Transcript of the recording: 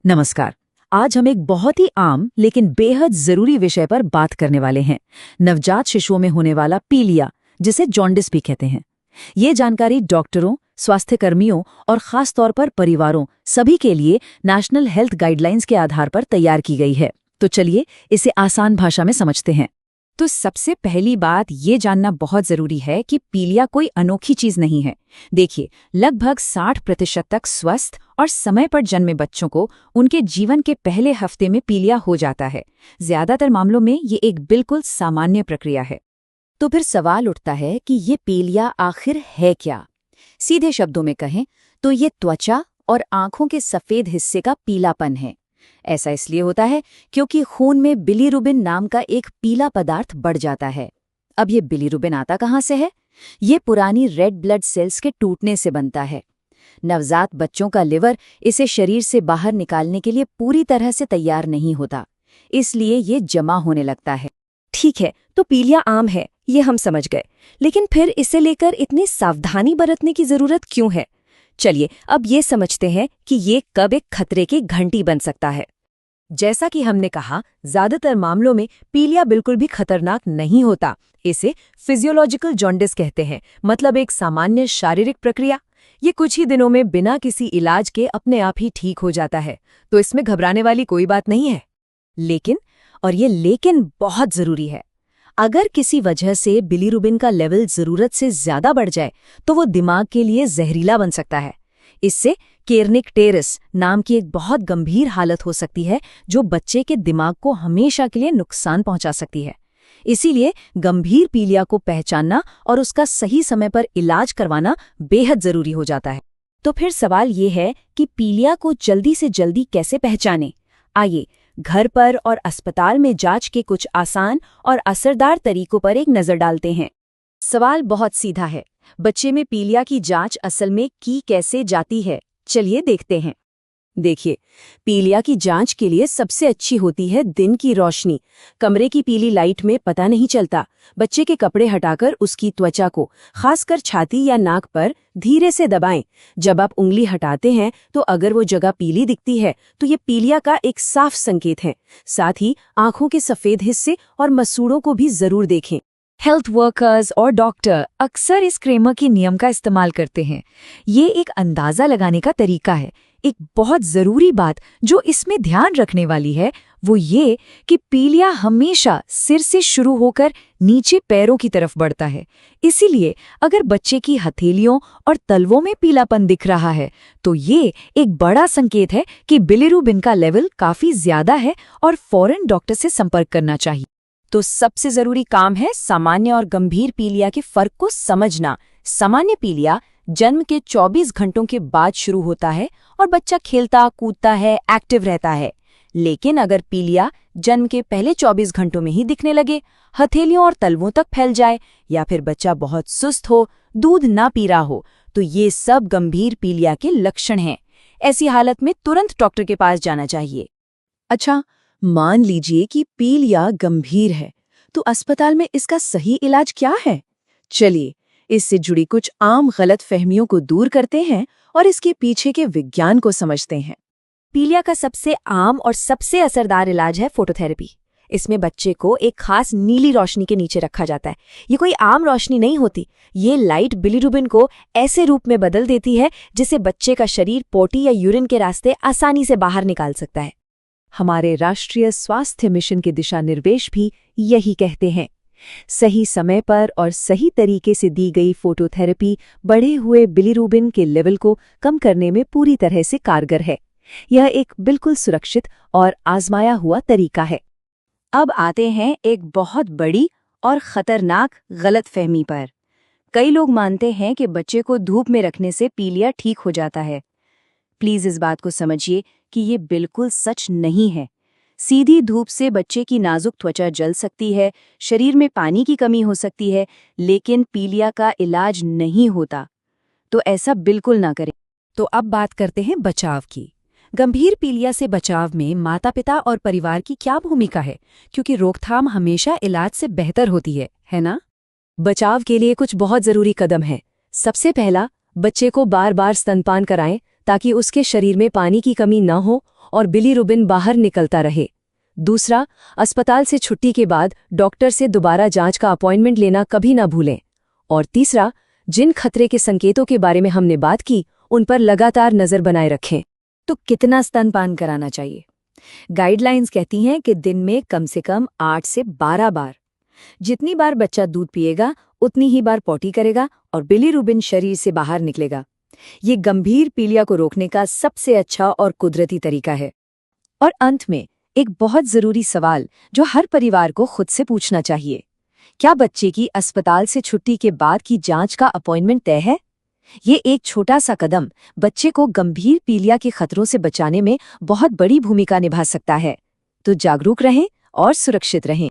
नमस्कार। आज हम एक बहुत ही आम लेकिन बेहद जरूरी विषय पर बात करने वाले हैं। नवजात शिशुओं में होने वाला पीलिया, जिसे जॉन्डिस भी कहते हैं। ये जानकारी डॉक्टरों, स्वास्थ्य कर्मियों और खास तौर पर परिवारों सभी के लिए नेशनल हेल्थ गाइडलाइंस के आधार पर तैयार की गई है। तो चलिए इसे आसान भाषा में समझते हैं। तो सबसे पहली बात ये जानना बहुत जरूरी है कि पीलिया कोई अनोखी चीज नहीं है। देखिए, लगभग 60% तक स्वस्थ और समय पर जन्मे बच्चों को उनके जीवन के पहले हफ्ते में पीलिया हो जाता है। ज्यादातर मामलों में ये एक बिल्कुल सामान्य प्रक्रिया है। तो फिर सवाल उठता है कि ये पीलिया आखिर है क्या? सीधे शब्दों में कहें तो ये त्वचा और आंखों के सफेद हिस्से का पीलापन है। ऐसा इसलिए होता है क्योंकि खून में बिलीरुबिन नाम का एक पीला पदार्थ बढ़ जाता है। अब ये बिलीरुबिन आता कहाँ से है? ये पुरानी रेड ब्लड सेल्स के टूटने से बनता है। नवजात बच्चों का लिवर इसे शरीर से बाहर निकालने के लिए पूरी तरह से तैयार नहीं होता, इसलिए ये जमा होने लगता है। ठीक है, तो पीलिया आम है, ये हम समझ गए। लेकिन फिर इसे लेकर इतनी सावधानी बरतने की जरूरत क्यों है? चलिए अब ये समझते हैं कि ये कब एक खतरे की घंटी बन सकता है। जैसा कि हमने कहा, ज्यादातर मामलों में पीलिया बिल्कुल भी खतरनाक नहीं होता। इसे फिजियोलॉजिकल जॉन्डिस कहते हैं, मतलब एक सामान्य शारीरिक प्रक्रिया। ये कुछ ही दिनों में बिना किसी इलाज के अपने आप ही ठीक हो जाता है, तो इसमें घबराने वाली कोई बात नहीं है। लेकिन, और ये लेकिन बहुत जरूरी है, अगर किसी वजह से बिलीरुबिन का लेवल जरूरत से ज्यादा बढ़ जाए तो वो दिमाग के लिए जहरीला बन सकता है। इससे केर्निक टेरिस नाम की एक बहुत गंभीर हालत हो सकती है, जो बच्चे के दिमाग को हमेशा के लिए नुकसान पहुंचा सकती है। इसीलिए गंभीर पीलिया को पहचानना और उसका सही समय पर इलाज करवाना बेहद जरूरी हो जाता है। तो फिर सवाल ये है कि पीलिया को जल्दी से जल्दी कैसे पहचानें? आइए घर पर और अस्पताल में जांच के कुछ आसान और असरदार तरीकों पर एक नजर डालते हैं। सवाल बहुत सीधा है, बच्चे में पीलिया की जांच असल में की कैसे जाती है? चलिए देखते हैं। देखिए, पीलिया की जांच के लिए सबसे अच्छी होती है दिन की रोशनी। कमरे की पीली लाइट में पता नहीं चलता। बच्चे के कपड़े हटाकर उसकी त्वचा को, खासकर छाती या नाक पर, धीरे से दबाएं। जब आप उंगली हटाते हैं तो अगर वो जगह पीली दिखती है तो ये पीलिया का एक साफ संकेत है। साथ ही आंखों के सफेद हिस्से और मसूड़ों को भी जरूर देखें। हेल्थ वर्कर्स और डॉक्टर अक्सर इस क्रेमर के नियम का इस्तेमाल करते हैं। ये एक अंदाजा लगाने का तरीका है। एक बहुत जरूरी बात जो इसमें ध्यान रखने वाली है वो ये कि पीलिया हमेशा सिर से शुरू होकर नीचे पैरों की तरफ बढ़ता है। इसीलिए अगर बच्चे की हथेलियों और तलवों में पीलापन दिख रहा है तो ये एक बड़ा संकेत है कि बिलीरुबिन का लेवल काफी ज्यादा है और फौरन डॉक्टर से संपर्क करना चाहिए। तो सबसे जरूरी काम है सामान्य और गंभीर पीलिया के फर्क को समझना। सामान्य पीलिया जन्म के 24 घंटों के बाद शुरू होता है और बच्चा खेलता कूदता है, एक्टिव रहता है। लेकिन अगर पीलिया जन्म के पहले 24 घंटों में ही दिखने लगे, हथेलियों और तलवों तक फैल जाए या फिर बच्चा बहुत सुस्त हो, दूध ना पी रहा हो, तो ये सब गंभीर पीलिया के लक्षण हैं। ऐसी हालत में तुरंत डॉक्टर के पास जाना चाहिए। अच्छा, मान लीजिए कि पीलिया गंभीर है, तो अस्पताल में इसका सही इलाज क्या है? चलिए इससे जुड़ी कुछ आम गलतफहमियों को दूर करते हैं और इसके पीछे के विज्ञान को समझते हैं। पीलिया का सबसे आम और सबसे असरदार इलाज है फोटोथेरेपी। इसमें बच्चे को एक खास नीली रोशनी के नीचे रखा जाता है। ये कोई आम रोशनी नहीं होती। ये लाइट बिलीरुबिन को ऐसे रूप में बदल देती है जिसे बच्चे का शरीर पोटी या यूरिन के रास्ते आसानी से बाहर निकाल सकता है। हमारे राष्ट्रीय स्वास्थ्य मिशन के दिशा निर्देश भी यही कहते हैं। सही समय पर और सही तरीके से दी गई फोटोथेरेपी बढ़े हुए बिलीरुबिन के लेवल को कम करने में पूरी तरह से कारगर है। यह एक बिल्कुल सुरक्षित और आजमाया हुआ तरीका है। अब आते हैं एक बहुत बड़ी और खतरनाक गलतफहमी पर। कई लोग मानते हैं कि बच्चे को धूप में रखने से पीलिया ठीक हो जाता है। प्लीज इस बात को समझिए कि ये बिल्कुल सच नहीं है। सीधी धूप से बच्चे की नाजुक त्वचा जल सकती है, शरीर में पानी की कमी हो सकती है, लेकिन पीलिया का इलाज नहीं होता। तो ऐसा बिल्कुल ना करें। तो अब बात करते हैं बचाव की। गंभीर पीलिया से बचाव में माता-पिता और परिवार की क्या भूमिका है? क्योंकि रोकथाम हमेशा इलाज से बेहतर होती है ना? बचाव के लिए कुछ बहुत जरूरी कदम है। सबसे पहला, बच्चे को बार बार स्तनपान कराएं ताकि उसके शरीर में पानी की कमी न हो और बिलीरुबिन बाहर निकलता रहे। दूसरा, अस्पताल से छुट्टी के बाद डॉक्टर से दोबारा जांच का अपॉइंटमेंट लेना कभी ना भूलें। और तीसरा, जिन खतरे के संकेतों के बारे में हमने बात की, उन पर लगातार नजर बनाए रखें। तो कितना स्तनपान कराना चाहिए? गाइडलाइंस कहती हैं कि दिन में कम से कम 8 से 12 बार। जितनी बार बच्चा दूध पिएगा उतनी ही बार पॉटी करेगा और बिलीरुबिन शरीर से बाहर निकलेगा। ये गंभीर पीलिया को रोकने का सबसे अच्छा और कुदरती तरीका है। और अंत में एक बहुत जरूरी सवाल जो हर परिवार को खुद से पूछना चाहिए, क्या बच्चे की अस्पताल से छुट्टी के बाद की जांच का अपॉइंटमेंट तय है? ये एक छोटा सा कदम बच्चे को गंभीर पीलिया के खतरों से बचाने में बहुत बड़ी भूमिका निभा सकता है। तो जागरूक रहें और सुरक्षित रहें।